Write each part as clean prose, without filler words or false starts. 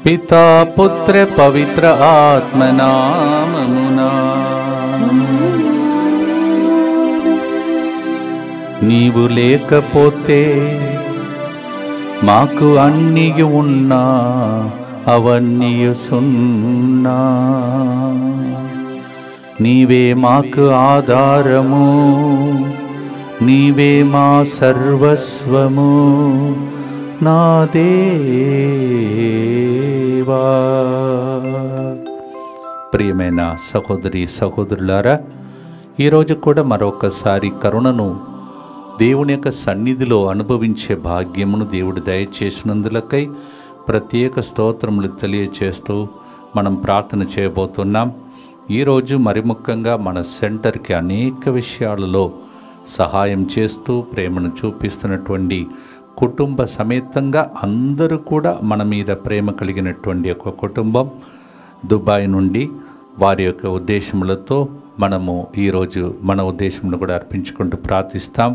పితా పుత్ర పవిత్ర ఆత్మనామమునా. నీవు లేకపోతే మాకు అన్నీ ఉన్నా అవన్నీ సున్నా. నీవే మాకు ఆధారము, నీవే మా సర్వస్వము నా దేవా. ప్రియమైన సహోదరి సహోదరులారా, ఈరోజు కూడా మరొకసారి కరుణను దేవుని యొక్క సన్నిధిలో అనుభవించే భాగ్యమును దేవుడు దయచేసినందులకై ప్రత్యేక స్తోత్రములు తెలియచేస్తూ మనం ప్రార్థన చేయబోతున్నాం. ఈరోజు మరి ముఖ్యంగా మన సెంటర్కి అనేక విషయాలలో సహాయం చేస్తూ ప్రేమను చూపిస్తున్నటువంటి కుటుంబ సమేతంగా అందరూ కూడా మన మీద ప్రేమ కలిగినటువంటి ఒక కుటుంబం దుబాయ్ నుండి వారి యొక్క ఉద్దేశములతో మనము ఈరోజు మన ఉద్దేశమును కూడా అర్పించుకుంటూ ప్రార్థిస్తాం.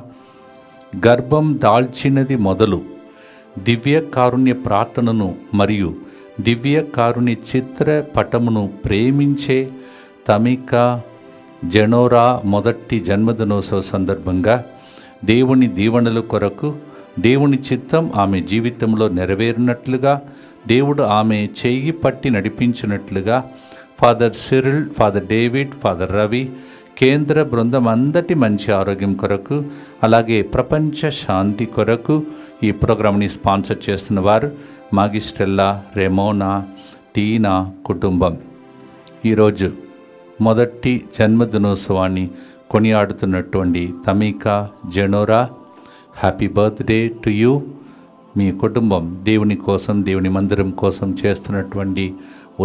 గర్భం దాల్చినది మొదలు దివ్య కారుణ్య ప్రార్థనను మరియు దివ్య కారుణ్య చిత్ర పటమును ప్రేమించే తమికా జెనోరా మొదటి జన్మదినోత్సవ సందర్భంగా దేవుని దీవెనల కొరకు దేవుని చిత్తం ఆమె జీవితంలో నెరవేరినట్లుగా దేవుడు ఆమె చెయ్యి పట్టి నడిపించినట్లుగా father Cyril, father David, father Ravi, కేంద్ర బృందం అందటి మంచి ఆరోగ్యం కొరకు, అలాగే ప్రపంచ శాంతి కొరకు ఈ ప్రోగ్రామ్ని స్పాన్సర్ చేస్తున్న వారు మాగిస్టెల్లా, రెమోనా, టీనా కుటుంబం ఈరోజు మొదటి జన్మదినోత్సవాన్ని కొనియాడుతున్నటువంటి తమికా జెనోరా, హ్యాపీ బర్త్డే టు యూ. మీ కుటుంబం దేవుని కోసం, దేవుని మందిరం కోసం చేస్తున్నటువంటి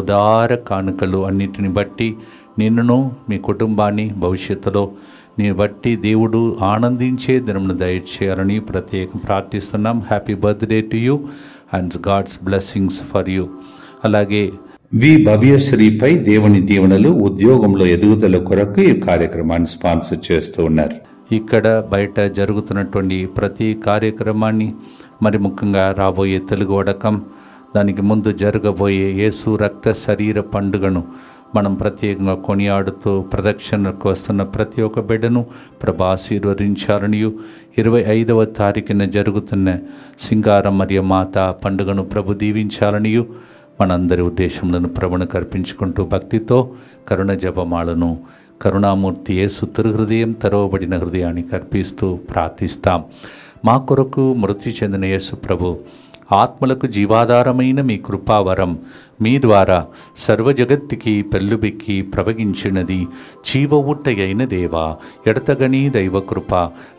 ఉదార కానుకలు అన్నిటిని బట్టి నిన్నును మీ కుటుంబాన్ని భవిష్యత్తులో నీ బట్టి దేవుడు ఆనందించే దినమును దయచేయాలని ప్రత్యేకం ప్రార్థిస్తున్నాం. Happy birthday to you and God's blessings for you. అలాగే వి భవ్యశ్రీపై దేవుని దీవెనలు ఉద్యోగంలో ఎదుగుదల కొరకు ఈ కార్యక్రమాన్ని స్పాన్సర్ చేస్తూ ఉన్నారు. ఇక్కడ బయట జరుగుతున్నటువంటి ప్రతి కార్యక్రమాన్ని, మరి ముఖ్యంగా రాబోయే తెలుగు వడకం, దానికి ముందు జరగబోయే యేసు రక్త శరీర పండుగను మనం ప్రత్యేకంగా కొనియాడుతూ ప్రదక్షిణకు వస్తున్న ప్రతి ఒక్క బిడ్డను ప్రభు ఆశీర్వదించాలనియు, 25వ తారీఖున జరుగుతున్న సింగారం మరియు మాత పండుగను ప్రభు దీవించాలనియు మనందరి ఉద్దేశములను ప్రభువుకు అర్పించుకుంటూ భక్తితో కరుణ జపమాలను కరుణామూర్తి యేసు తిరుహృదయం తెరవబడిన హృదయానికి అర్పిస్తూ ప్రార్థిస్తాం. మా కొరకు మృతి చెందిన యేసు ప్రభు ఆత్మలకు జీవాధారమైన మీ కృపావరం మీ ద్వారా సర్వజగత్తుకి పెళ్ళుబెక్కి ప్రవగించినది జీవ ఊటయైన దేవా, ఎడతగని దైవకృప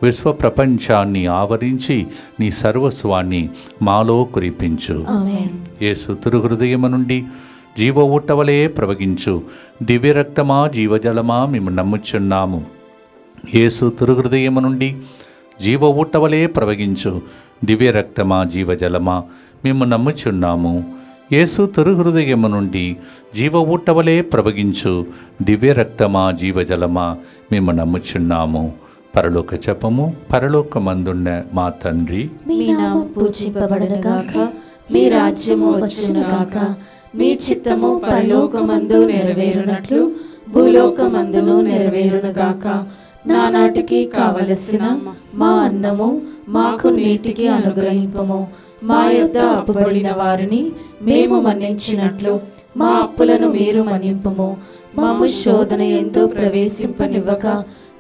విశ్వ ప్రపంచాన్ని ఆవరించి నీ సర్వస్వాన్ని మాలో కురిపించు. యేసు తిరుహృదయము నుండి జీవ ఊటవలే ప్రవగించు దివ్యరక్తమా జీవజలమా మేము నమ్ముచున్నాము. యేసు తిరుహృదయము నుండి జీవ ఊటవలే ప్రవగించు దివ్య రక్తమా జీవజలమా మేము నమ్ముచున్నాము. యేసు తిరుహృదయము నుండి జీవ ఊటవలే ప్రవగించు దివ్య రక్తమా జీవజలమా మేము నమ్ముచున్నాము. పరలోక జపము. పరలోకమందున్న మా తండ్రి, మీ నామము పూజింపబడునుగాక, మీ రాజ్యము వచ్చునుగాక, మీ చిత్తము పరలోకమందు నెరవేరునట్లు భూలోకమందును నెరవేరునుగాక. నానాటికి కావలసిన మా అన్నము మాకు నీటికి అనుగ్రహింపము. మా యొద్ద అప్పుబడిన వారిని మేము మన్నించినట్లు మా అప్పులను మీరు మన్నింపము. మమ్ము శోధన యందు ప్రవేశింపనివ్వక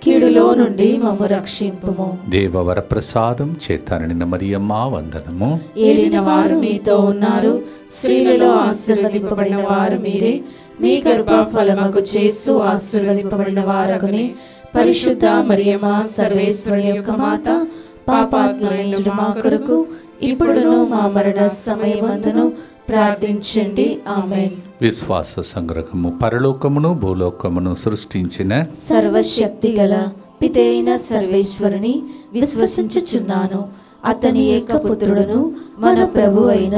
కీడులో నుండి మమ్ము రక్షింపుము. దేవవర ప్రసాదం చేతారనిన మరియమ్మ వందనము. ఏలిన వారు మీతో ఉన్నారు, స్త్రీలలో ఆశీర్వదింపబడిన వారు మీరే. మీ గర్భఫలమగు యేసు ఆశీర్వదింపబడిన వారగునే. పరిశుద్ధ మరియమ్మ సర్వేశ్వరుని యొక్క మాత, పాపాత్ములైన మా కొరకు ఇప్పుడును మా మరణ సమయమందును ప్రార్థించండి. ఆమేన్. విశ్వాస సంగ్రహము. పరలోకమును భూలోకమును సృష్టించిన సర్వశక్తి గల పితైన సర్వేశ్వరుని విశ్వసించుచున్నాను. అతని ఏకపుత్రుడును మన ప్రభు అయిన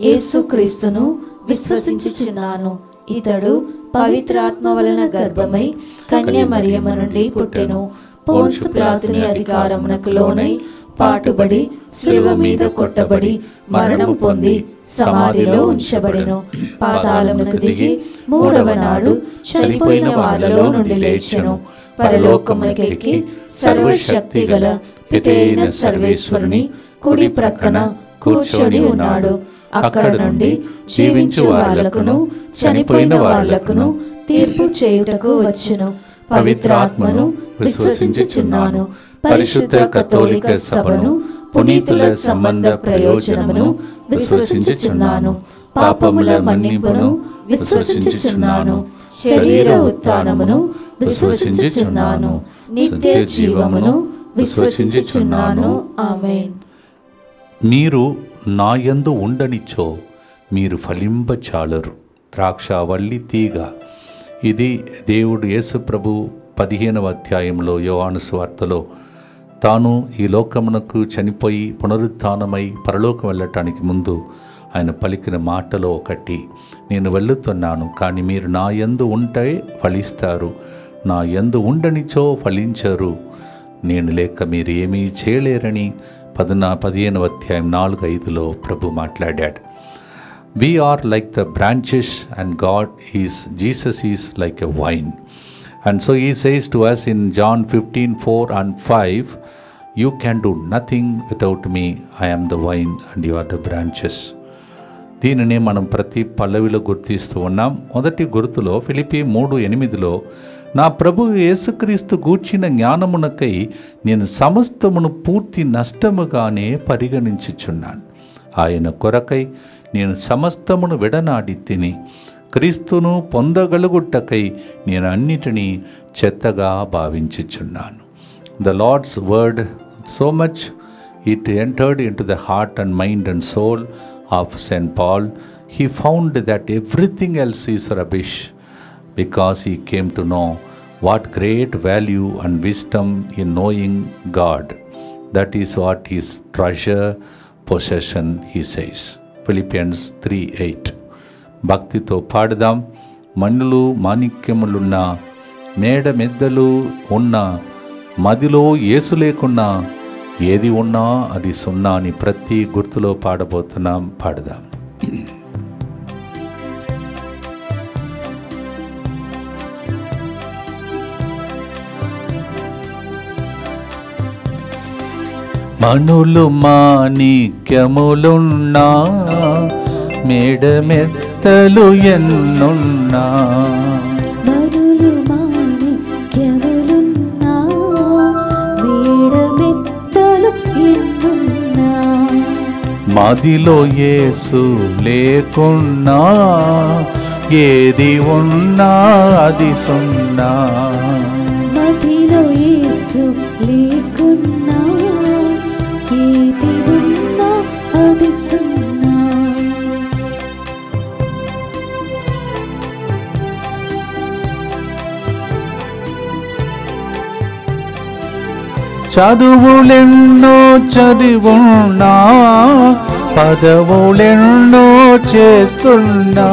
యేసుక్రీస్తును విశ్వసించుచున్నాను. ఇతడు పవిత్రాత్మ వలన గర్భమై కన్య మరియమ్మ నుండి పుట్టెను. పోన్సు పిలాతుని అధికారమునకు లోనై పాటుబడి శిలువ మీద కొట్టబడి మరణము పొంది సమాధిలో ఉంచబడెను. పాతాళమునకు దిగి మూడవ నాడు చనిపోయిన వారిలో నుండి లేచెను. పరలోకమునకెక్కి సర్వశక్తి గల పితైన సర్వేశ్వరుని కుడి ప్రక్కన కూర్చొని ఉన్నాడు. అక్కడ నుండి జీవించు వాళ్లకును చనిపోయిన వాళ్లకును తీర్పు చేయుటకు వచ్చును. పవిత్రాత్మను విశ్వసించుచున్నాను. పరిశుద్ధ కథోలిక సభను, పునీతుల సంబంధ ప్రయోజనమును విశ్వసించుచున్నాను. పాపముల మన్నింపును విశ్వసించుచున్నాను. శరీర ఉత్థానమును విశ్వసించుచున్నాను. నిత్య జీవమును విశ్వసించుచున్నాను. ఆమేన్. మీరు నా యందు ఉండనిచ్చో మీరు ఫలింపచాలరు. ద్రాక్షావల్లి తీగ. ఇది దేవుడు యేసు ప్రభు 15వ అధ్యాయంలో యోహాను సువార్తలో తాను ఈ లోకమునకు చనిపోయి పునరుత్థానమై పరలోకం వెళ్ళటానికి ముందు ఆయన పలికిన మాటలో ఒకటి, నేను వెళ్ళుతున్నాను కానీ మీరు నా యందు ఉంటే ఫలిస్తారు, నా యందు ఉండనిచో ఫలించరు, నేను లేక మీరు ఏమీ చేయలేరని 15వ అధ్యాయం 4-5లో ప్రభు మాట్లాడాడు. We are like the branches and Jesus is like a vine. And so he says to us in John 15:4-5, you can do nothing without me. I am the vine and you are the branches. దీనిని మనం ప్రతి పల్లవిలో గుర్తిస్తూ ఉన్నాం. మొదటి గుర్తులో ఫిలిప్పీ 3:8లో నా ప్రభు యేసుక్రీస్తు గూర్చిన జ్ఞానమునకై నేను సమస్తమును పూర్తి నష్టముగానే పరిగణించుచున్నాను. ఆయన కొరకై నేను సమస్తమును విడనాడి తిని క్రీస్తును పొందగలుగుటకై నేను అన్నిటినీ చెత్తగా భావించుచున్నాను. The Lord's word so much it entered into the heart and mind and soul of St. Paul. He found that everything else is rubbish because he came to know what great value and wisdom in knowing God. That is what his treasure possession, he says. Philippians 3:8. భక్తితో పాడదాం. మన్నులు మాణిక్యములున్న మేడమెద్దలు ఉన్న మదిలో యేసు లేకున్నా ఏది ఉన్నా అది సున్నా అని ప్రతి గుర్తులో పాడబోతున్నాం. పాడదాం. మనులు మాణిక్యములున్నా మేడమెత్తలు ఎన్నున్నా, మనులు మాణిక్యములున్నా మేడమెత్తలు ఎన్నున్నా, మదిలో యేసు లేకున్నా ఏది ఉన్నా అది సున్నా, మదిలో యేసు లేకున్నా ఏది ఉన్నా అది సున్నా. చదువులెన్నో చదివున్నా పదవులెన్నో చేస్తున్నా,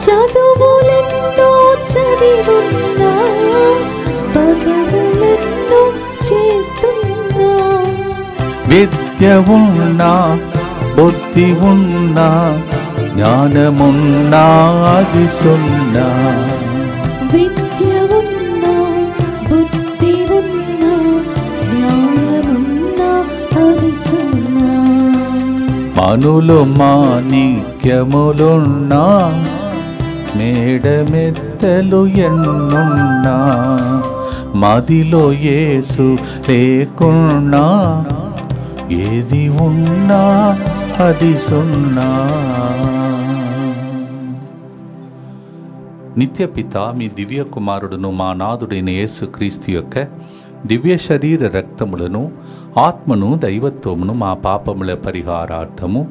చదువులెన్నో చదివున్నా పదవులెన్నో చేస్తున్నా, విద్య ఉన్నా బుద్ధి ఉన్నా జ్ఞానమున్నా అది సున్నా, విద్య ఉన్నా బుద్ధి ఉన్నా జ్ఞానమున్నా అది సున్నా. మనులు మాణిక్యములున్నా మేడమెత్తలు ఎన్నున్నా, మదిలో యేసు లేకున్నా ఏది ఉన్నా అది సున్నా. నిత్యపిత మీ దివ్య కుమారుడును మా నాథుడైన యేసు క్రీస్తు యొక్క దివ్య శరీర రక్తములను ఆత్మను దైవత్వమును మా పాపముల పరిహారార్థము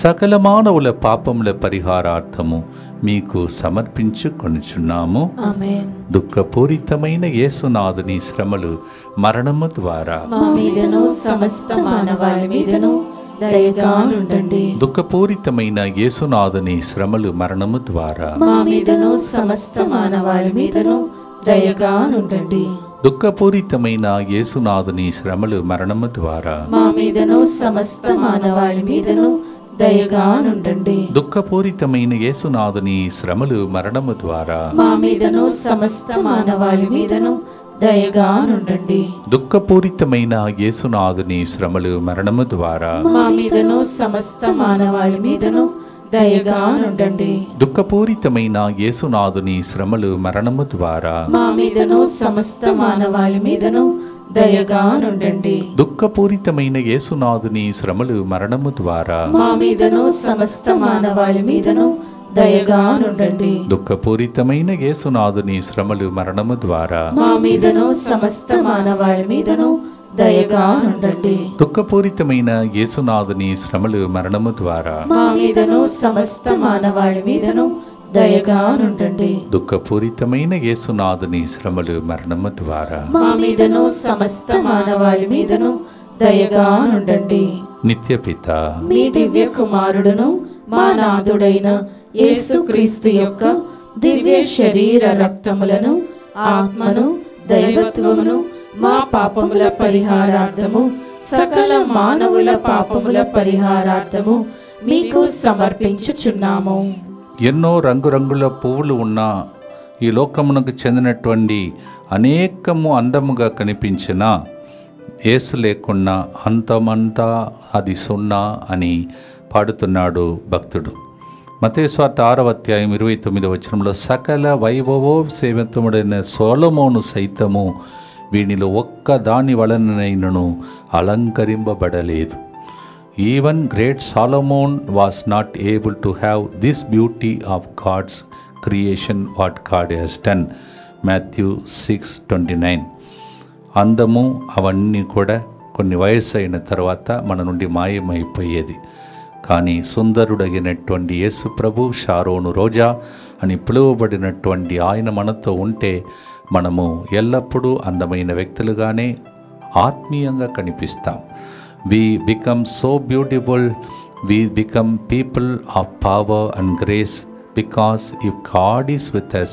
సకల మానవుల పాపముల పరిహారార్థము మీకు సమర్పించుకొనుచున్నాము. ఆమేన్. దుఃఖపూరితమైన యేసునాథుని శ్రమలు మరణము ద్వారా మా మీదను సమస్త మానవాళి మీదను దయగా ఉండండి. దుఃఖపూరితమైన యేసునాథుని శ్రమలు మరణము ద్వారా మా మీదను సమస్త మానవాళి మీదను దయగా ఉండండి. దుఃఖపూరితమైన యేసునాథుని శ్రమలు మరణము ద్వారా మా మీదను సమస్త మానవాళి మీదను దయగా నుండండి. దుఃఖపూరితమైన యేసునాథుని శ్రమలు మరణము ద్వారా మా మీదను సమస్త మానవాళి మీదను దయగా నుండండి. దుఃఖపూరితమైన యేసునాథుని శ్రమలు మరణము ద్వారా మా మీదను సమస్త మానవాళి మీదను దయగా నుండండి. దుఃఖపూరితమైన యేసునాథుని శ్రమలు మరణము ద్వారా మా మీదను సమస్త మానవాళి మీదను దయగా నుండండి. దుఃఖపూరితమైన యేసునాథుని శ్రమలు మరణము ద్వారా మా మీదను సమస్త మానవాళి మీదను దయగా నుండండి. దుఃఖపూరితమైన యేసునాథుని శ్రమలు మరణము ద్వారా మా మీదను సమస్త మానవాళి మీదను దయగా నుండండి. దుఃఖపూరితమైన యేసునాథుని శ్రమలు మరణము ద్వారా మా మీదను సమస్త మానవాళి మీదను దయగా నుండండి. దుఃఖపూరితమైన యేసునాథుని శ్రమలు మరణము ద్వారా మా మీదను సమస్త మానవాళి మీదను దయగా నుండండి. నిత్యపిత మీ దివ్య కుమారుడును మా నాథుడైన యేసుక్రీస్తు యొక్క దివ్య శరీర రక్తములను ఆత్మను దైవత్వమును మా పాపముల పరిహారార్థము సకల మానవుల పాపముల పరిహారార్థము మీకు సమర్పించుచున్నాము. ఎన్నో రంగురంగుల పువ్వులు ఉన్న ఈ లోకమునకు చెందినటువంటి అనేకము అందముగా కనిపించిన యేసు లేకున్నా అంతమంతా అది సున్నా అని పాడుతున్నాడు భక్తుడు. మత్తయి సువార్త 6వ అధ్యాయం 29వ వచనంలో సకల వైభవోపేతముడైన సొలొమోను సైతము వీనిలో ఒక్క దాని వలననైనను అలంకరింపబడలేదు. Even great Solomon was not able to have this beauty of God's creation what God has done. Matthew 6:29. అందము అవన్నీ కూడా కొన్ని వయస్సు అయిన తర్వాత మన నుండి మాయమైపోయేది. కానీ సుందరుడగినటువంటి యేసు ప్రభు, షారోను రోజా అని పిలువబడినటువంటి ఆయన మనతో ఉంటే మనము ఎల్లప్పుడూ అందమైన వ్యక్తులుగానే ఆత్మీయంగా కనిపిస్తాం. We become so beautiful, we become people of power and grace, because if God is with us,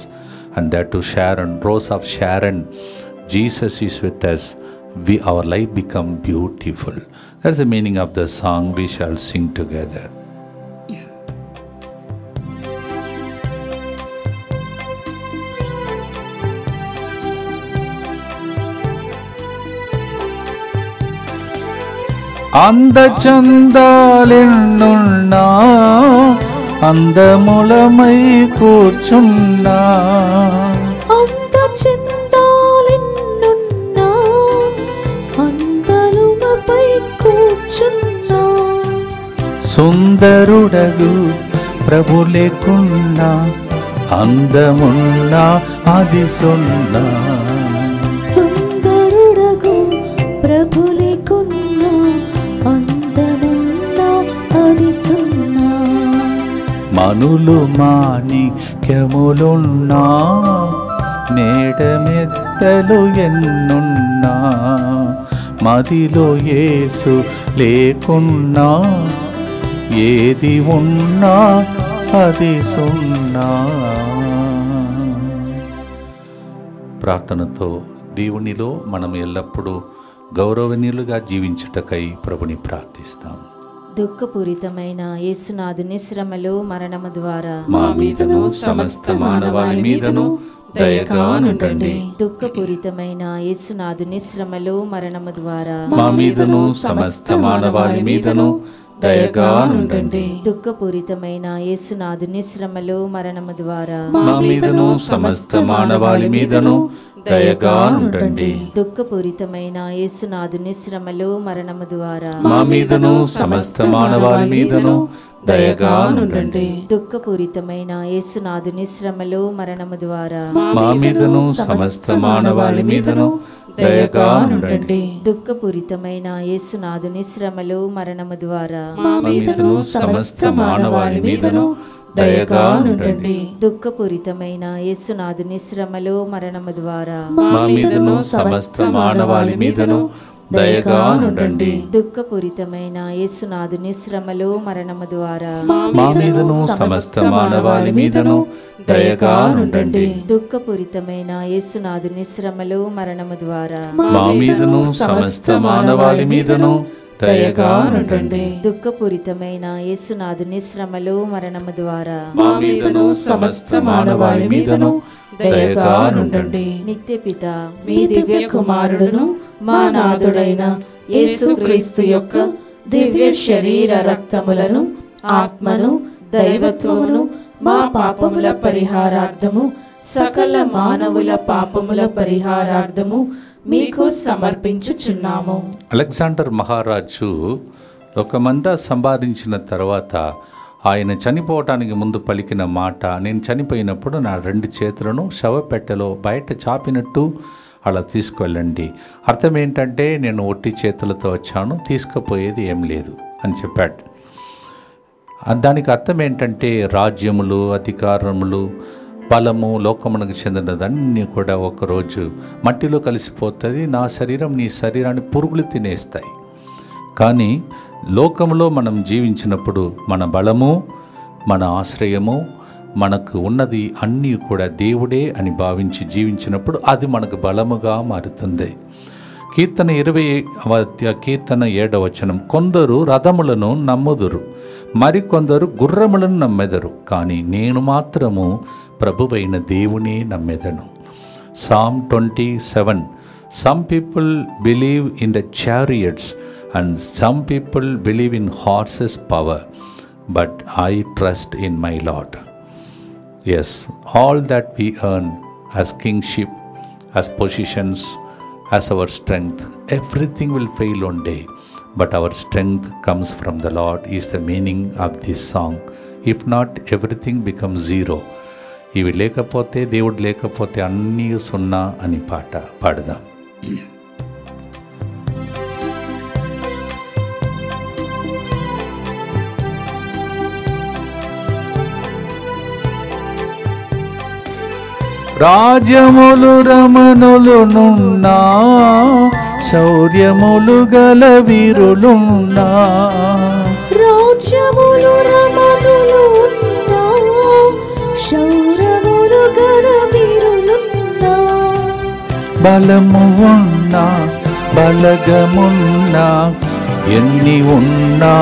and that to Sharon, Rose of Sharon, Jesus is with us, our life become beautiful. That's the meaning of the song we shall sing together. అందచందాలెన్నున్నా అందములమై కూర్చున్నా, అందచందాలెన్నున్నా అందములమై కూర్చున్నా, సుందరుడగు ప్రభు లేకున్నా అందమున్నా అది సున్నా, సుందరుడగు ప్రభు లేకున్నా అందమున్నా అది సున్నా, మనులు మాణిక్యములున్నా మేడమెత్తలు ఎన్నున్నా, మదిలో యేసు లేకున్నా ఏది ఉన్నా అది సున్నా. ప్రార్థనతో దేవునిలో మనం ఎల్లప్పుడూ గౌరవనీయులుగా జీవించుటకై ప్రభుని ప్రార్థిస్తాం. దుఃఖపూరితమైన యేసునాథుని శ్రమలు మరణము ద్వారా మా మీదను సమస్త మానవాళి మీదను దయగా నుండండి. దుఃఖపూరితమైన యేసునాథుని శ్రమలు మరణము ద్వారా మా మీదను సమస్త మానవాళి మీదను దయగా నుండండి. దుఃఖపూరితమైన యేసునాథుని శ్రమలు మరణము ద్వారా మా మీదను సమస్త మానవాళి మీదను దయగా నుండండి. దుఃఖపూరితమైన యేసునాథుని శ్రమలు మరణము ద్వారా మా మీదను సమస్త మానవాళి మీదను దయగా నుండండి. దుఃఖపూరితమైన యేసునాథుని శ్రమలు మరణము ద్వారా మా మీదను సమస్త మానవాళి మీదను దయగా నుండండి. దుఃఖపూరితమైన యేసునాథుని శ్రమలు మరణము ద్వారా మా మీదను సమస్త మానవాళి మీదను దయగా నుండండి. దుఃఖపూరితమైన యేసునాథుని శ్రమలు మరణము ద్వారా మా మీదను సమస్త మానవాళి మీదను దయగా నుండండి. దుఃఖపూరితమైన యేసునాథుని శ్రమలు మరణము ద్వారా మా మీదను సమస్త మానవాళి మీదను దయగా నుండండి. దుఃఖపూరితమైన యేసునాథుని శ్రమలు మరణము ద్వారా మా మీదను సమస్త మానవాళి మీదను దయగా నుండండి. దుఃఖపూరితమైన యేసునాథుని శ్రమలు మరణము ద్వారా మా మీదను సమస్త మానవాళి మీదను దయగా నుండండి. నిత్యపిత మీ దివ్య కుమారుడును మా నాథుడైన యేసుక్రీస్తు యొక్క దివ్య శరీర రక్తములను ఆత్మను దైవత్వమును మా పాపముల పరిహారార్థము సకల మానవుల పాపముల పరిహారార్థము మీకు సమర్పించుచున్నాము. అలెగ్జాండర్ మహారాజు లోకమంతా సంపాదించిన తర్వాత ఆయన చనిపోవటానికి ముందు పలికిన మాట, నేను చనిపోయినప్పుడు నా 2 చేతులను శవపెట్టెలో బయట చాపినట్టు అలా తీసుకువెళ్ళండి. అర్థం ఏంటంటే నేను ఒట్టి చేతులతో వచ్చాను, తీసుకుపోయేది ఏం లేదు అని చెప్పాడు. దానికి అర్థం ఏంటంటే రాజ్యములు, అధికారములు, బలము, లోకమునకు చెందినదన్నీ కూడా ఒకరోజు మట్టిలో కలిసిపోతుంది. నా శరీరం నీ శరీరాన్ని పురుగులు తినేస్తాయి. కానీ లోకంలో మనం జీవించినప్పుడు మన బలము, మన ఆశ్రయము, మనకు ఉన్నది అన్నీ కూడా దేవుడే అని భావించి జీవించినప్పుడు అది మనకు బలముగా మారుతుంది. కీర్తన 20వ కీర్తన 7వ వచనం, కొందరు రథములను నమ్ముదురు, మరికొందరు గుర్రములను నమ్మెదరు, కానీ నేను మాత్రము ప్రభువైన దేవునే నమ్మెదను. Psalm 27, some people believe in the chariots and some people believe in horses' power, but I trust in my Lord. Yes, all that we earn as kingship, as positions, as our strength, everything will fail one day, but our strength comes from the Lord is the meaning of this song. If not, everything becomes zero. ఇవి లేకపోతే, దేవుడు లేకపోతే అన్నీ సున్నా అని పాట పాడదాం. రాజ్యములు రమణులునున్నా, శౌర్యములు గల వీరులున్నా, రాజ్యములు రమణులున్నా, శౌర్యములు గల వీరులున్నా, బలము ఉన్నా బలగమున్నా, ఎన్ని ఉన్నా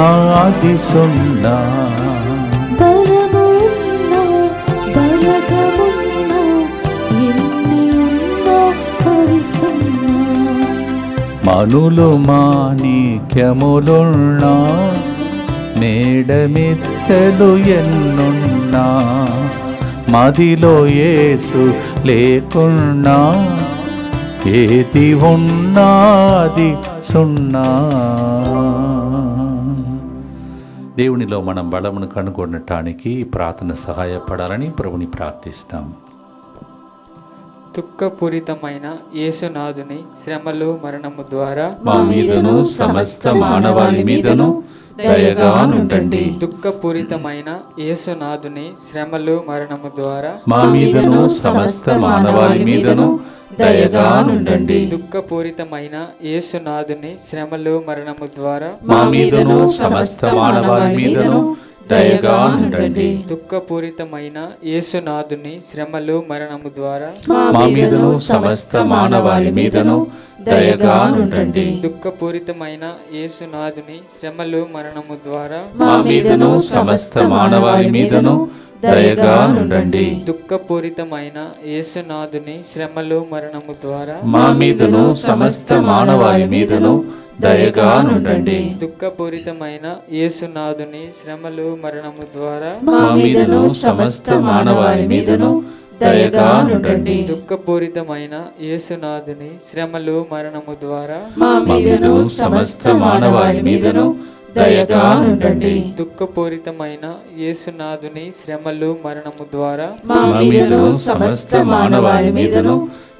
అది సున్నా, బలమున్నా బలగమున్నా, ఎన్ని ఉన్నా అవి సున్నా, మనులు మాణిక్యములున్నా, మేడమిత్తలు ఎన్నున్నా, మదిలో యేసు లేకున్నా, ఏది ఉన్నది సున్నా. దేవునిలో మనం బలమును కనుగొనటానికి ప్రార్థన సహాయపడాలని ప్రభుని ప్రార్థిస్తాం. దుఃఖపూరితమైన యేసునాథుని శ్రమలు మరణము ద్వారా మా మీదను సమస్త మానవాళి మీదను దయగా నుండండి. దుఃఖపూరితమైన యేసునాథుని శ్రమలు మరణము ద్వారా మా మీదను సమస్త మానవాళి మీదను దయగా నుండండి. దుఃఖపూరితమైన యేసునాథుని శ్రమలు మరణము ద్వారా మా మీదను సమస్త మానవాళి మీదను దయగా ఉండండి. దుఃఖపూరితమైన యేసునాథుని శ్రమలు మరణము ద్వారా మా మీదను సమస్త మానవాళి మీదను దయగా ఉండండి. దుఃఖపూరితమైన యేసునాథుని శ్రమలు మరణము ద్వారా మా మీదను సమస్త మానవాళి మీదను దయగా ఉండండి. దుఃఖపూరితమైన యేసునాథుని శ్రమలు మరణము ద్వారా మా మీదను సమస్త మానవాళి మీదను దయగా ఉండండి. దుఃఖపూరితమైన యేసునాథుని శ్రమలు మరణము ద్వారా మా మీదను సమస్త మానవాళి మీదను దయగా ఉండండి. దుఃఖపూరితమైన యేసునాథుని శ్రమలు మరణము ద్వారా మా మీదను సమస్త మానవాళి మీదను దయగా ఉండండి. దుఃఖపూరితమైన యేసునాథుని శ్రమలు మరణము ద్వారా మా మీదను సమస్త మానవాళి మీదను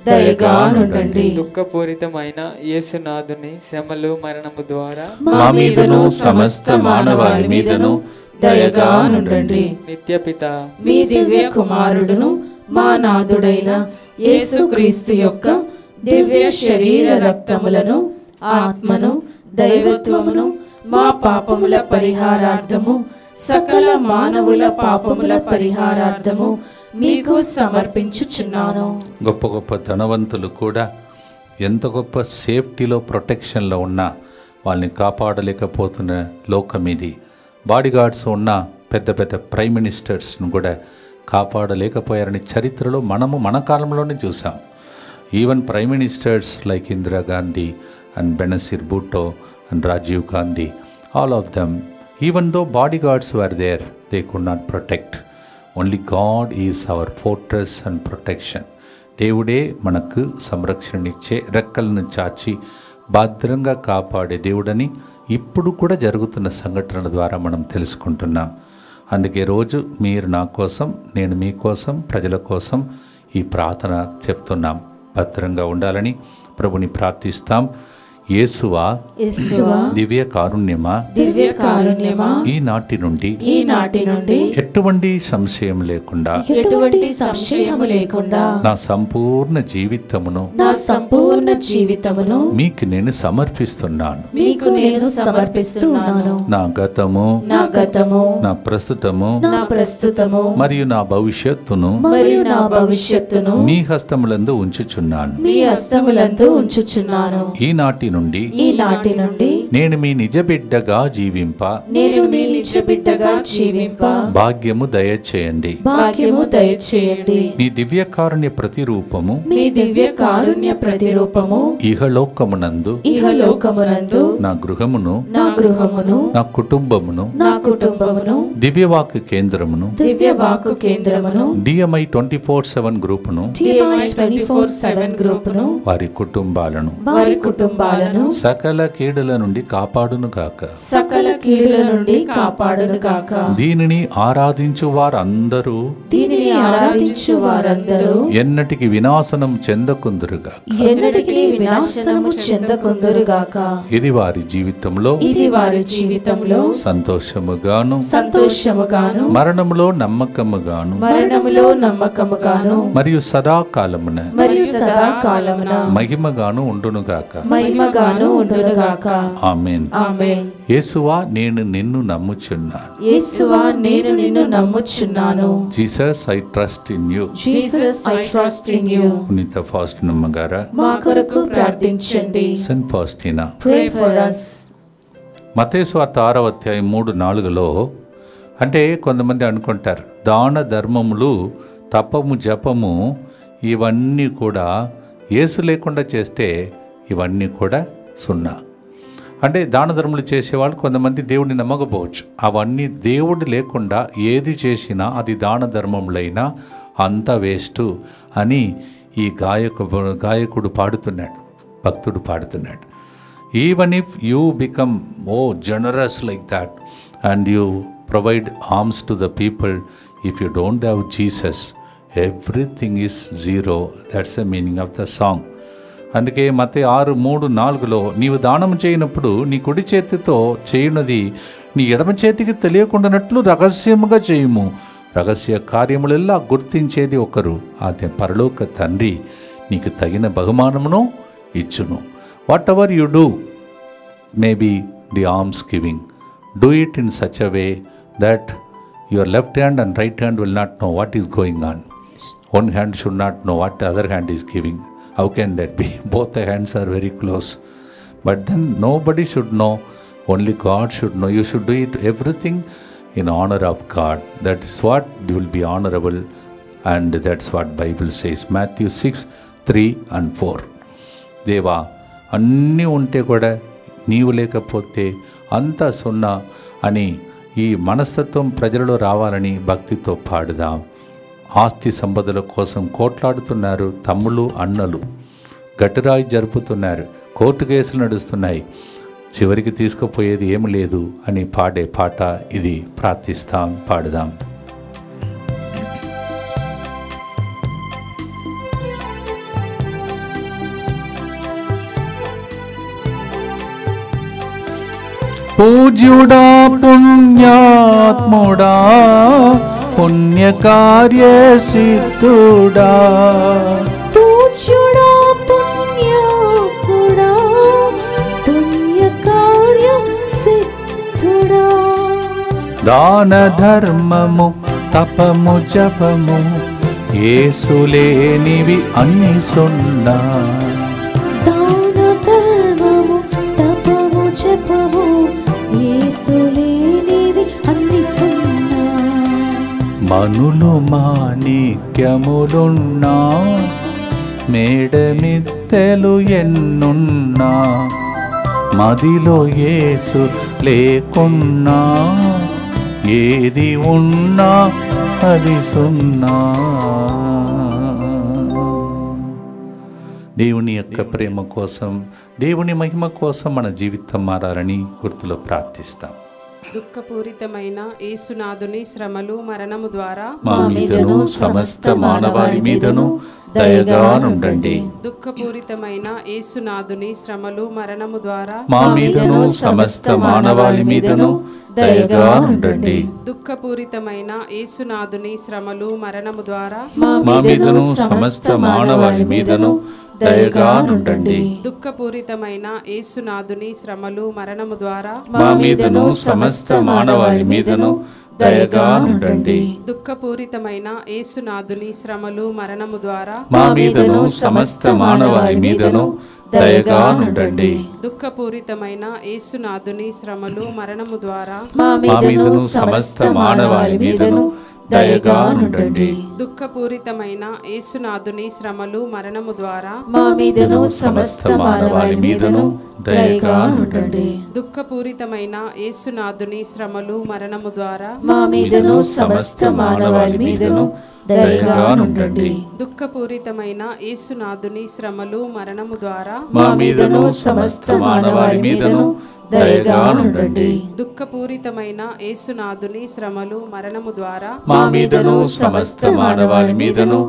దయగా ఉండండి. దుఃఖపూరితమైన యేసునాథుని శ్రమలు మరణము ద్వారా మా మీదను సమస్త మానవాళి మీదను దయగా నుండండి. నిత్యపిత మీ దివ్య కుమారుడును మా నాథుడైన యేసుక్రీస్తు యొక్క దివ్య శరీర రక్తములను, ఆత్మను, దైవత్వమును మా పాపముల పరిహారార్థము, సకల మానవుల పాపముల పరిహారార్థము మీకు సమర్పించుచున్నాను. గొప్ప గొప్ప ధనవంతులు కూడా ఎంత గొప్ప సేఫ్టీలో ప్రొటెక్షన్లో ఉన్నా వాళ్ళని కాపాడలేకపోతున్న లోకం ఇది. బాడీగార్డ్స్ ఉన్న పెద్ద పెద్ద ప్రైమ్ మినిస్టర్స్ను కూడా కాపాడలేకపోయారని చరిత్రలో మనము మన కాలంలోనే చూసాం. Even prime ministers like Indira Gandhi and Benazir Bhutto and Rajiv Gandhi, all of them, even though bodyguards were there, they could not protect. Only God is our fortress and protection. దేవుడే మనకు సంరక్షణనిచ్చే, రెక్కలను చాచి భద్రంగా కాపాడే దేవుడని ఇప్పుడు కూడా జరుగుతున్న సంఘటనల ద్వారా మనం తెలుసుకుంటున్నాం. అందుకే రోజు మీరు నా కోసం, నేను మీకోసం, ప్రజల కోసం ఈ ప్రార్థన చెప్తున్నాం. భద్రంగా ఉండాలని ప్రభుని ప్రార్థిస్తాం. యేసువా, దివ్య కారుణ్యమా, దివ్య కారుణ్యమా, ఈనాటి నుండి ఎటువంటి సంశయం లేకుండా నా సంపూర్ణ జీవితమును మీకు నేను సమర్పిస్తున్నాను. నా గతము, నా ప్రస్తుతము మరియు నా భవిష్యత్తును మీ హస్తములందు ఉంచుచున్నాను. ఈనాటి నుండి నేను మీ నిజ బిడ్డగా జీవింప భాగ్యము దయచేయండి. మీ దివ్య కారుణ్య ప్రతిరూపము ఇహలోకమునందు నా గృహమును, నా కుటుంబమును, దివ్యవాక్కు కేంద్రమును, DMI 24/7 గ్రూపును, వారి కుటుంబాలను సకల కీడుల నుండి కాపాడునుగాక. దీనిని ఆరాధించు వారందరూ ఎన్నటికి వినాశనం చెందకుందురుగాక. ఇది వారి జీవితంలో సంతోషముగాను మరణములో నమ్మకముగాను మరియు సదాకాలమున మహిమగాను ఉండునుగాక. ఆమేన్. యేసువా, నేను నిన్ను నమ్ముచున్నాను. Jesus, I trust in you. పునీత ఫాస్టినమ్మ గారా, మా కొరకు ప్రార్థించండి. Saint Faustina, Pray for us. మత్తయి సువార్త 6వ అధ్యాయం 3-4లో, అంటే కొంతమంది అనుకుంటారు దాన ధర్మములు, తపము, జపము ఇవన్నీ కూడా యేసు లేకుండా చేస్తే ఇవన్నీ కూడా సున్నా. అంటే దాన ధర్మములు చేసేవాళ్ళు కొంతమంది దేవుడిని నమ్మకపోవచ్చు. అవన్నీ దేవుడు లేకుండా ఏది చేసినా అది దాన ధర్మములైనా అంత వేస్టు అని ఈ గాయకుడు పాడుతున్నాడు, భక్తుడు పాడుతున్నాడు. Even if you become generous like that and you provide alms to the people, if you don't have Jesus, everything is zero. That's the meaning of the song. అందుకే మత్తయి 6:3-4లో, నీవు దానం చేయనప్పుడు నీ కుడి చేతితో చేయునది నీ ఎడమ చేతికి తెలియకుండానట్లు రహస్యముగా చేయుము. రహస్య కార్యములెల్లా గుర్తించేది ఒకరు, అదే పరలోక తండ్రి నీకు తగిన బహుమానమును ఇచ్చును. What ever you do, maybe the arms giving, do it in such a way that your left hand and right hand will not know what is going on. One hand should not know what the other hand is giving. How can that be? Both the hands are very close. But then nobody should know, only God should know. You should do it everything in honor of God. That is what will be honorable, and that's what Bible says. Matthew 6:3-4. దేవా, అన్నీ ఉంటే కూడా నీవు లేకపోతే అంతా సున్నా అని ఈ మనస్తత్వం ప్రజలలో రావాలని భక్తితో పాడుదాం. ఆస్తి సంపదల కోసం కోట్లాడుతున్నారు తమ్ముళ్ళు, అన్నలు, గట్టురాయి జరుపుతున్నారు, కోర్టు కేసులు నడుస్తున్నాయి, చివరికి తీసుకుపోయేది ఏమి లేదు అని పాడే పాట ఇది. ప్రార్థిస్తాం, పాడుదాం. పూజ్యుడా పుణ్యాత్ముడా పుణ్యకార్య సిద్ధుడా. పూజ్యుడా పుణ్యాత్ముడా పుణ్యకార్య సిద్ధుడా. దాన ధర్మము తపము జపము యేసులేనివి అన్ని సున్నా. దాన ధర్మము తపము జపము యేసులేనివి అన్ని సున్నా. మనులు మాణిక్యములున్నా మేడమిత్తెలు ఎన్నున్నా మదిలో యేసు లేకున్నా ఏది ఉన్నా అది సున్నా. దేవుని యొక్క ప్రేమ కోసం, దేవుని మహిమ కోసం మన జీవితం మారాలని గుర్తులో ప్రార్థిస్తాం. దుఃఖపూరితమైన యేసునాథుని శ్రమలు మరణము ద్వారా మా మీదను సమస్త మానవాళి మీదను దయగా నుండండి. దుఃఖపూరితమైన యేసునాథుని శ్రమలు మరణము ద్వారా మా మీదను సమస్త మానవాళి మీదను దయగా నుండండి. దుఃఖపూరితమైన యేసునాథుని శ్రమలు మరణము ద్వారా మా మీదను సమస్త మానవాళి మీదను దయగా నుండండి. దుఃఖపూరితమైన యేసునాథుని శ్రమలు మరణము ద్వారా మా మీదను సమస్త మానవాళి మీదను దయగా ఉండండి. దుఃఖపూరితమైన యేసునాథుని శ్రమలు మరణము ద్వారా మా మీదను సమస్త మానవాళి మీదను దయగా ఉండండి. దుఃఖపూరితమైన యేసునాథుని శ్రమలు మరణము ద్వారా మా మీదను సమస్త మానవాళి మీదను దయగా ఉండండి. దుఃఖపూరితమైన యేసునాథుని శ్రమలు మరణము ద్వారా మా మీదను సమస్త మానవాళి మీదను దయగా ఉండండి. దుఃఖపూరితమైన యేసునాథుని శ్రమలు మరణము ద్వారా మా మీదను సమస్త మానవాళి మీదను దయగా ఉండండి. దుఃఖపూరితమైన యేసునాథుని శ్రమలు మరణము ద్వారా మా మీదను సమస్త మానవాళి మీదను దయగా ఉండండి. దుఃఖపూరితమైన యేసునాథుని శ్రమలు మరణము ద్వారా మా మీదను సమస్త మానవాళి మీదను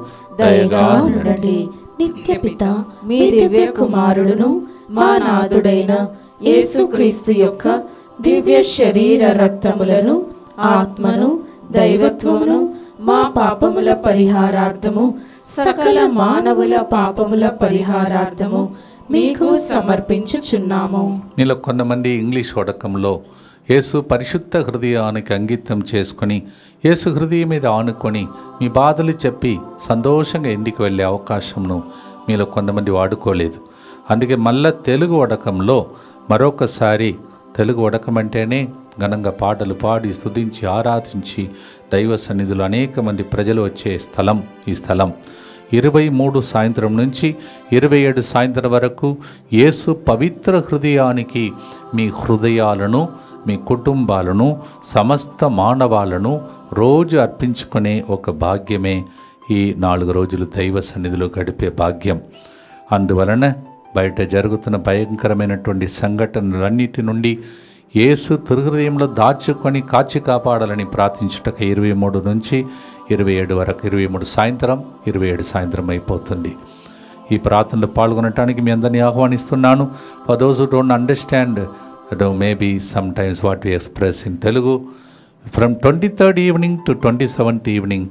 దయగా ఉండండి. నిత్య పిత మీ దివ్య కుమారుడును మా నాథుడైన యేసుక్రీస్తు యొక్క దివ్య శరీర రక్తములను ఆత్మను దైవత్వమును మా పాపముల పరిహారార్థము సకల మానవుల పాపముల పరిహారార్థము మీకు సమర్పించుచున్నాము. నీలో కొంతమంది ఇంగ్లీష్ వడకంలో యేసు పరిశుద్ధ హృదయానికి అంకితం చేసుకొని యేసు హృదయం మీద ఆనుకొని మీ బాధలు చెప్పి సంతోషంగా ఇంటికి వెళ్ళే అవకాశంను మీలో కొంతమంది వాడుకోలేదు. అందుకే మళ్ళా తెలుగు వడకంలో మరొకసారి, తెలుగు వడకం అంటేనే ఘనంగా పాటలు పాడి స్తుతించి ఆరాధించి దైవ సన్నిధిలో అనేక మంది ప్రజలు వచ్చే స్థలం ఈ స్థలం. 23 సాయంత్రం నుంచి 27 సాయంత్రం వరకు యేసు పవిత్ర హృదయానికి మీ హృదయాలను, మీ కుటుంబాలను, సమస్త మానవాలను రోజు అర్పించుకునే ఒక భాగ్యమే ఈ 4 రోజులు దైవ సన్నిధిలో గడిపే భాగ్యం. అందువలన బయట జరుగుతున్న భయంకరమైనటువంటి సంఘటనలన్నిటి నుండి యేసు హృదయంలో దాచుకొని కాచి కాపాడాలని ప్రార్థించుటకు 23 నుంచి 27 వరకు, 23 సాయంత్రం 27 సాయంత్రం అయిపోతుంది. ఈ ప్రార్థనలో పాల్గొనడానికి మీ అందరినీ ఆహ్వానిస్తున్నాను. For those who don't understand maybe sometimes what we express in Telugu, from 23rd evening to 27th evening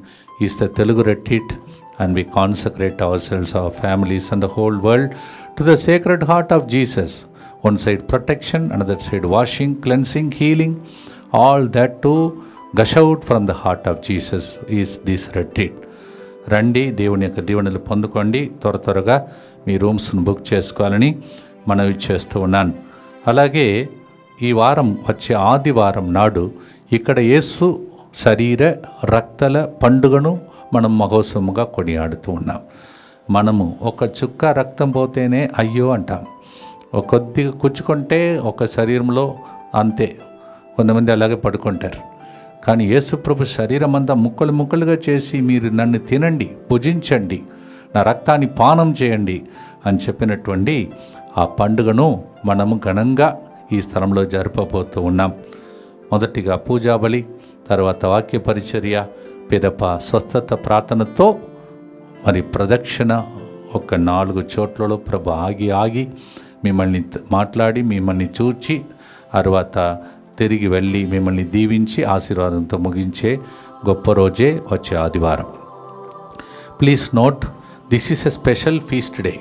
is the Telugu retreat, and we consecrate ourselves, our families and the whole world to the Sacred Heart of Jesus. One side protection, another side washing, cleansing, healing, all that to gush out from the heart of Jesus is this retreat. రండి, దేవుని యొక్క దీవెనలు పొందుకోండి. త్వరగా మీ రూమ్స్ను book చేసుకోవాలని మనవి చేస్తూ ఉన్నాను. అలాగే ఈ వారం వచ్చే ఆదివారం నాడు ఇక్కడ యేసు శరీర రక్తల పండుగను మనం మహోత్సవముగా కొనియాడుతూ ఉన్నాం. మనము ఒక చుక్క రక్తం పోతేనే అయ్యో అంటాం. కొద్దిగా కుచ్చుకుంటే ఒక శరీరంలో అంతే, కొంతమంది అలాగే పడుకుంటారు. కానీ యేసుప్రభు శరీరం అంతా ముక్కలు ముక్కలుగా చేసి మీరు నన్ను తినండి, భుజించండి, నా రక్తాన్ని పానం చేయండి అని చెప్పినటువంటి ఆ పండుగను మనము ఘనంగా ఈ స్థలంలో జరపబోతూ ఉన్నాం. మొదటిగా పూజాబలి, తర్వాత వాక్య పరిచర్య, పిదప స్వస్థత ప్రార్థనతో మరి ప్రదక్షిణ ఒక 4 చోట్లలో ప్రభు ఆగి మిమ్మల్ని మాట్లాడి మిమ్మల్ని చూచి తర్వాత తిరిగి వెళ్ళి మిమ్మల్ని దీవించి ఆశీర్వాదంతో ముగించే గొప్ప రోజే వచ్చే ఆదివారం. Please note, this is a special feast day.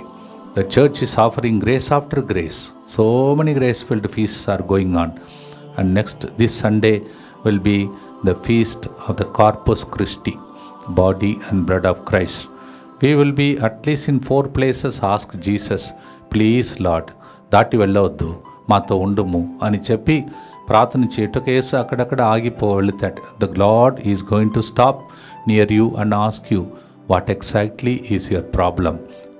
The church is offering grace after grace. So many grace-filled feasts are going on. And next, this Sunday will be the feast of the Corpus Christi, body and blood of Christ. We will be at least in 4 places ask Jesus, please Lord, దాటి వెళ్ళవద్దు, మాతో ఉండుము అని చెప్పి ప్రార్థన చేయటకు యేసు అక్కడక్కడ ఆగిపోవెళ్తాడు. The Lord is going to stop near you and ask you, what exactly is your problem?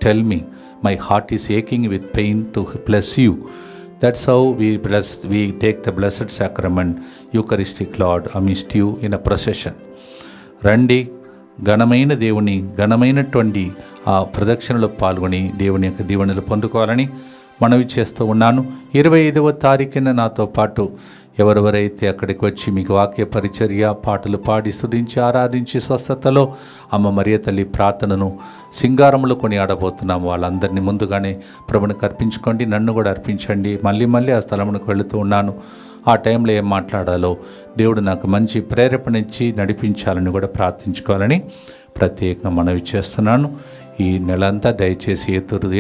Tell me. My heart is aching with pain to bless you. That's how we take the blessed sacrament, Eucharistic Lord, amidst you in a procession. రండి, ఘనమైన దేవుని ఘనమైనటువంటి ఆ ప్రదక్షిణలో పాల్గొని దేవుని యొక్క దీవెనలు పొందుకోవాలని మనవి చేస్తూ ఉన్నాను. 25వ తారీఖున నాతో పాటు ఎవరెవరైతే అక్కడికి వచ్చి మీకు వాక్య పరిచర్య, పాటలు పాడి స్తుతించి ఆరాధించి స్వస్థతలో అమ్మ మరియ తల్లి ప్రార్థనను సింగారములు కొని ఆడబోతున్నాము, వాళ్ళందరినీ ముందుగానే ప్రభునికి అర్పించుకోండి, నన్ను కూడా అర్పించండి. మళ్ళీ ఆ స్థలమునకు వెళుతూ ఉన్నాను. ఆ టైంలో ఏం మాట్లాడాలో దేవుడు నాకు మంచి ప్రేరేపణ ఇచ్చి నడిపించాలని కూడా ప్రార్థించుకోవాలని ప్రత్యేకంగా మనవి చేస్తున్నాను. ఈ నెలంతా దయచేసి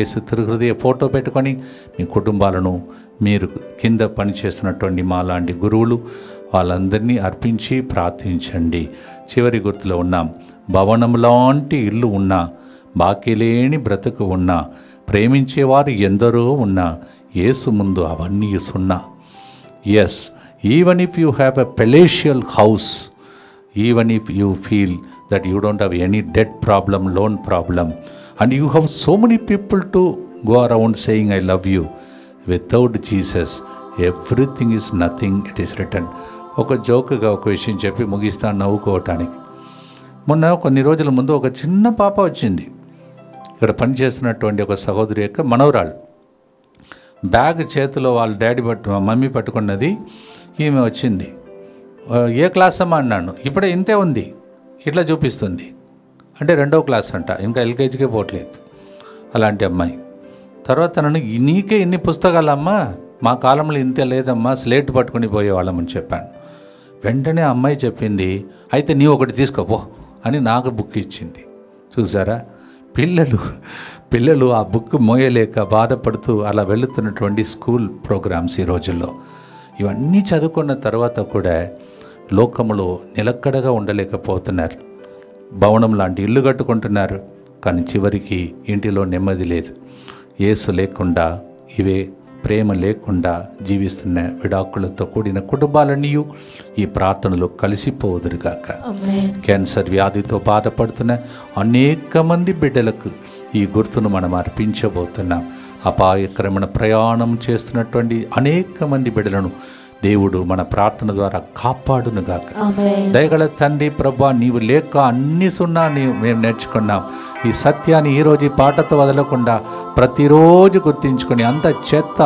యేసు తిరుహృదయ ఫోటో పెట్టుకొని మీ కుటుంబాలను, మీరు కింద పనిచేస్తున్నటువంటి మాలాంటి గురువులు వాళ్ళందరినీ అర్పించి ప్రార్థించండి. చివరి గుర్తులో ఉన్నాం, భవనం లాంటి ఇల్లు ఉన్నా, బాకీ లేని బ్రతుకు ఉన్నా, ప్రేమించేవారు ఎందరో ఉన్నా, యేసు ముందు అవన్నీ సున్నా. Yes, even if you have a palatial house, even if you feel that you don't have any debt problem, loan problem, and you have so many people to go around saying I love you, without Jesus everything is nothing, it is written. ఒక జోక్గా ఒక విషయం చెప్పి ముగిస్తాను నవ్వుకోవటానికి. మొన్న కొన్ని రోజుల ముందు ఒక చిన్న పాప వచ్చింది. ఇక్కడ పనిచేస్తున్నటువంటి ఒక సహోదరి యొక్క మనవరాలు బ్యాగ్ చేతిలో వాళ్ళ డాడీ మమ్మీ పట్టుకున్నది. ఈమె వచ్చింది, ఏ క్లాస్ అమ్మా అన్నాను. ఇప్పుడే ఇంతే ఉంది, ఇట్లా చూపిస్తుంది. అంటే 2వ క్లాస్ అంట, ఇంకా ఎల్కేజీకే పోవట్లేదు అలాంటి అమ్మాయి. తర్వాత నన్ను, నీకే ఇన్ని పుస్తకాలమ్మా, మా కాలంలో ఇంతే లేదమ్మా, స్లేట్ పట్టుకుని పోయేవాళ్ళమని చెప్పాను. వెంటనే అమ్మాయి చెప్పింది, అయితే నీ ఒకటి తీసుకోపో అని నాకు బుక్ ఇచ్చింది. చూసారా, పిల్లలు ఆ బుక్ మోయలేక బాధపడుతూ అలా వెళుతున్నటువంటి స్కూల్ ప్రోగ్రామ్స్ ఈ రోజుల్లో. ఇవన్నీ చదువుకున్న తర్వాత కూడా లోకములో నిలకడగా ఉండలేకపోతున్నారు. భవనం లాంటి ఇల్లు కట్టుకుంటున్నారు, కానీ చివరికి ఇంటిలో నెమ్మది లేదు. యేసు లేకుండా, ఇవే ప్రేమ లేకుండా జీవిస్తున్న విడాకులతో కూడిన కుటుంబాలన్నీ ఈ ప్రార్థనలో కలిసిపోదురుగాక. క్యాన్సర్ వ్యాధితో బాధపడుతున్న అనేక మంది బిడ్డలకు ఈ గుర్తును మనం అర్పించబోతున్నాం. అపాయకరమైన ప్రయాణం చేస్తున్నటువంటి అనేక మంది బిడ్డలను దేవుడు మన ప్రార్థన ద్వారా కాపాడునుగాక. దయగల తండ్రి ప్రభా, నీవు లేక అన్ని సున్నా మేము నేర్చుకున్నాం. ఈ సత్యాన్ని ఈరోజు ఈ పాటతో వదలకుండా ప్రతిరోజు గుర్తించుకొని, అంత చెత్త,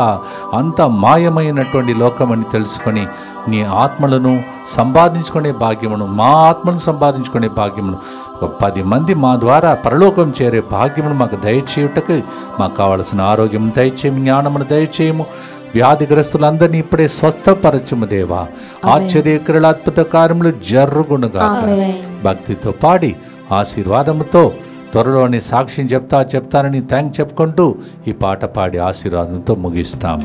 అంత మాయమైనటువంటి లోకమని తెలుసుకొని నీ ఆత్మలను సంపాదించుకునే భాగ్యమును, మా ఆత్మను సంపాదించుకునే భాగ్యమును, 10 మంది మా ద్వారా పరలోకం చేరే భాగ్యమును మాకు దయచేయుటకు మాకు కావలసిన ఆరోగ్యం దయచేయము, జ్ఞానమును దయచేయము. వ్యాధిగ్రస్తులందరినీ ఇప్పుడే స్వస్థపరచుము దేవా. ఆశ్చర్యకరుల అద్భుత కార్యములు జరుగునుగాక. భక్తితో పాడి ఆశీర్వాదముతో త్వరలోనే సాక్ష్యం చెప్తానని థ్యాంక్ చెప్పుకుంటూ ఈ పాట పాడి ఆశీర్వాదంతో ముగిస్తాం.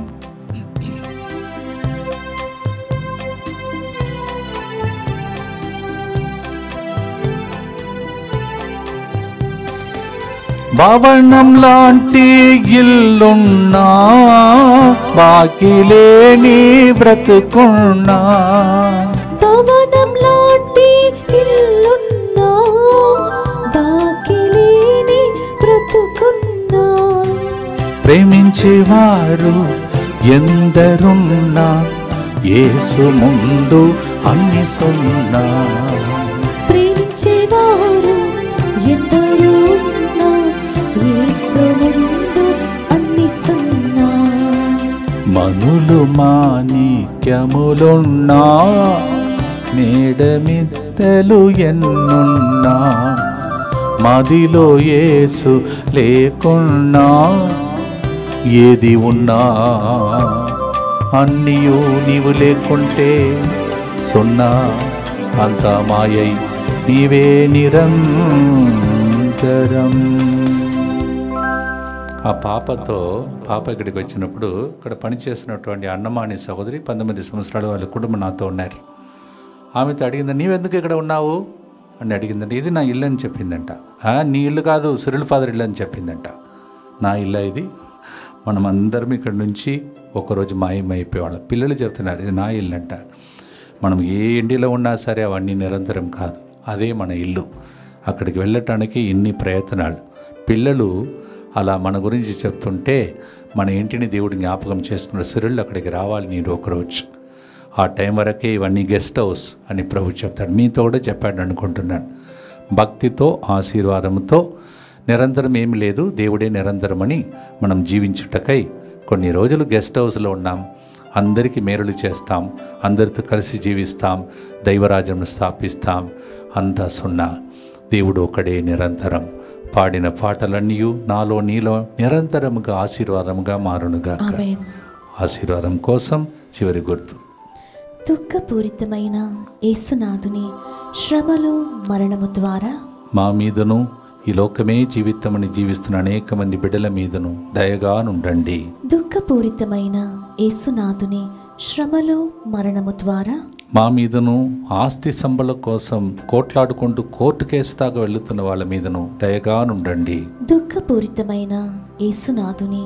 భవనం లాంటి ఇల్లున్నా, బాకీ లేని బ్రతుకున్నా, భవనం లాంటి ఇల్లున్నా, బాకీ లేని బ్రతుకున్నా, ప్రేమించేవారు ఎందరున్నా, యేసు ముందు అన్ని సున్నా. ప్రేమించేవారు ఎందరూ ఉన్నా, యేసు ముందు అన్ని సున్నా. మనులు మాణిక్యములున్నా, మేడమిద్దలు ఎన్నున్నా, మదిలో యేసు లేకున్నా ఏది ఉన్నా. అన్నియు నీవు లేకుంటే సున్నా అంతా మాయై నీవే నిరంతరం. ఆ పాప ఇక్కడికి వచ్చినప్పుడు ఇక్కడ పనిచేసినటువంటి అన్నమాని సహోదరి 19 సంవత్సరాలు వాళ్ళ కుటుంబం నాతో ఉన్నారు. ఆమెతో అడిగింది, నీవెందుకు ఇక్కడ ఉన్నావు అని అడిగిందంట. ఇది నా ఇల్లు అని చెప్పిందంట. నీ ఇల్లు కాదు, సిరిల్ ఫాదర్ ఇల్లు అని చెప్పిందంట. నా ఇల్లు ఇది, మనం అందరం ఇక్కడ నుంచి ఒకరోజు మాయమైపోయేవాళ్ళం. పిల్లలు చెప్తున్నారు ఇది నా ఇల్లు అంట. మనం ఏ ఇండిలో ఉన్నా సరే అవన్నీ నిరంతరం కాదు, అదే మన ఇల్లు. అక్కడికి వెళ్ళటానికి ఇన్ని ప్రయత్నాలు. పిల్లలు అలా మన గురించి చెప్తుంటే మన ఇంటిని దేవుడు జ్ఞాపకం చేసుకున్న సిరుళ్ళు అక్కడికి రావాలి నేను ఒకరోజు. ఆ టైం వరకే ఇవన్నీ గెస్ట్ హౌస్ అని ప్రభు చెప్తాడు. మీతో కూడా చెప్పాడు అనుకుంటున్నాను. భక్తితో ఆశీర్వాదంతో నిరంతరం ఏమి లేదు, దేవుడే నిరంతరమని మనం జీవించుటకై కొన్ని రోజులు గెస్ట్ హౌస్లో ఉన్నాం. అందరికీ మేలులు చేస్తాం, అందరితో కలిసి జీవిస్తాం, దైవరాజ్యం స్థాపిస్తాం. అంతా సున్నా, దేవుడు ఒకడే నిరంతరం. పాడిన పాటలన్నీ నాలో నీలో నిరంతరముగా ఆశీర్వాదముగా మారునుగా. ఆశీర్వాదం కోసం చివరి గుర్తు, దుఃఖపూరితమైన యేసునాథుని శ్రమలు మరణము ద్వారా మా మీదను ఈ లోకమే జీవితమని జీవిస్తున్న అనేక మంది బిడ్డల మీదను దయగా నుండండి. దుఃఖపూరితమైన యేసునాథుని శ్రమలు మరణము ద్వారా మా మీదను ఆస్తి సంబల కోసం కోట్లాడుకుంటూ కోర్టు కేసు దాకా వెళుతున్న వాళ్ళ మీదను దయగా నుండండి. దుఃఖపూరితమైన యేసునాథుని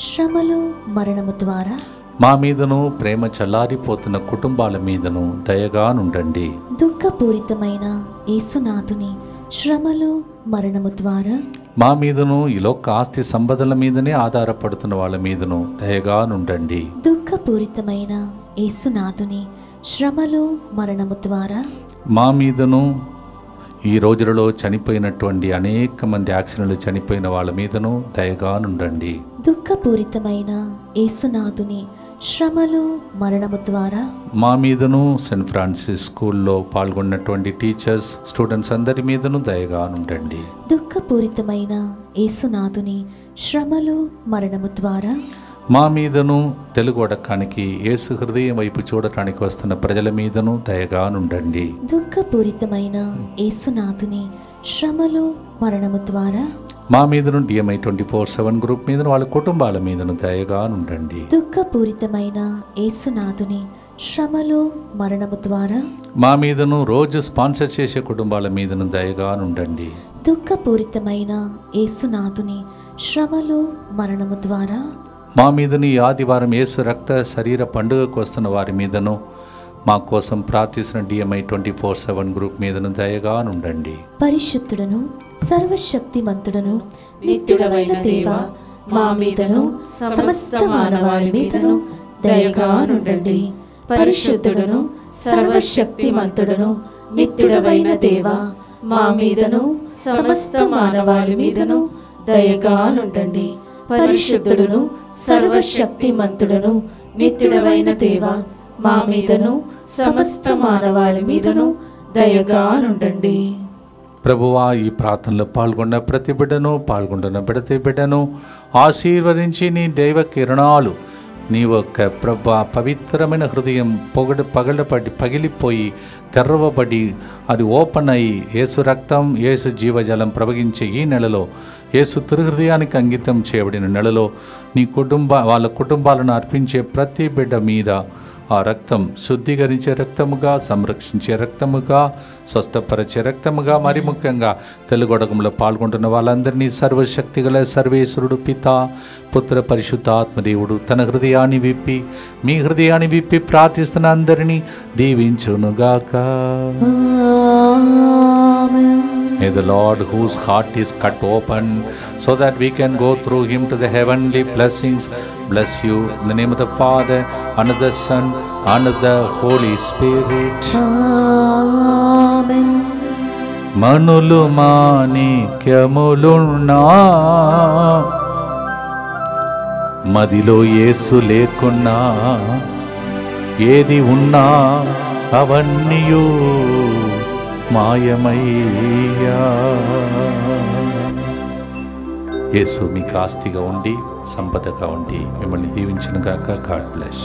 శ్రమలు మరణము ద్వారా మా మీదను ప్రేమ చల్లారిపోతున్న కుటుంబాల మీదను దయగా నుండండి. దుఃఖపూరితమైన యేసునాథుని శ్రమలు మరణము ద్వారా మా మీదను ఈ లోక ఆస్తి సంపదల మీదనే ఆధారపడుతున్న వాళ్ళ మీదను దయగా నుండండి. దుఃఖపూరితమైన యేసునాథుని శ్రమలు మరణము ద్వారా మా మీదను ఈ రోజులలో చనిపోయినటువంటి అనేక మంది యాక్సిడెంట్లు చనిపోయిన వాళ్ళ మీదను దయగా నుండండి. దుఃఖపూరితమైన యేసునాథుని శ్రమలు మరణము ద్వారా మా మీదను సెయింట్ ఫ్రాన్సిస్ స్కూల్లో పాల్గొన్నటువంటి టీచర్స్ స్టూడెంట్స్ అందరి మీదను దయగా నుండండి. దుఃఖపూరితమైన యేసునాథుని శ్రమలు మరణము ద్వారా మా మీదను తెలుగు వడకానికి యేసు హృదయం వైపు చూడటానికి వస్తున్న ప్రజల మీదను దయగా నుండండి. దుఃఖపూరితమైన యేసునాథుని శ్రమలు మరణము ద్వారా మా మీదను DMI 24/7 గ్రూప్ మీదను వాళ్ళ కుటుంబాల మీదను దయగా నుండండి. దుఃఖపూరితమైన యేసునాథుని శ్రమలు మరణము ద్వారా మా మీదను రోజు స్పాన్సర్ చేసే కుటుంబాల మీదను దయగా నుండండి. దుఃఖపూరితమైన యేసునాథుని శ్రమలు మరణము ద్వారా మా మీదను ఈ ఆదివారం యేసు రక్త శరీర పండుగకు వస్తున్న వారి మీదను మా కోసం ప్రార్థిస్తున్న DMI 24/7 గ్రూప్ మీదను దయగా నుండండి. పరిశుద్ధుడను సర్వశక్తిమంతుడను నిత్యుడవైన దేవా, మా మీదను సమస్త మానవాళి మీదను దయగా నుండండి. పరిశుద్ధుడను సర్వశక్తిమంతుడను నిత్యుడవైన దేవా, మా మీదను సమస్త మానవాళి మీదను దయగా నుండండి. పరిశుద్ధుడును సర్వశక్తిమంతుడను నిత్యుడవైన దేవా, మా మీదను సమస్త మానవాళి మీదను దయగా నుండండి. ప్రభువా, ఈ ప్రార్థనలో పాల్గొన్న ప్రతి పాల్గొంటున్న ప్రతి బిడ్డను ఆశీర్వదించి నీ దైవ కిరణాలు నీ యొక్క ప్రభా పవిత్రమైన హృదయం పగిలిపోయి తెరవబడి అది ఓపెన్ అయ్యి యేసు రక్తం యేసు జీవజలం ప్రవహించే ఈ నెలలో యేసు తిరుహృదయానికి అంకితం చేయబడిన నెలలో నీ వాళ్ళ కుటుంబాలను అర్పించే ప్రతి బిడ్డ మీద ఆ రక్తం శుద్ధీకరించే రక్తముగా, సంరక్షించే రక్తముగా, స్వస్థపరిచే రక్తముగా, మరి ముఖ్యంగా తెలుగొడకంలో పాల్గొంటున్న వాళ్ళందరినీ సర్వశక్తిగల సర్వేశ్వరుడు పిత పుత్ర పరిశుద్ధాత్మదేవుడు తన హృదయాన్ని విప్పి మీ హృదయాన్ని విప్పి ప్రార్థిస్తున్న అందరినీ దీవించునుగాక. May the Lord, whose heart is cut open so that we can go through him to the heavenly blessings, bless you in the name of the Father and of the Son and of the Holy Spirit. Amen. మనులు మాణిక్యములున్నా మదిలో యేసు లేకున్నా ఏది ఉన్నా అవన్నీయు మాయమయ్యా. యేసు మీకు ఆస్తిగా ఉండి సంపదగా ఉండి మిమ్మల్ని దీవించునుగాక. God bless.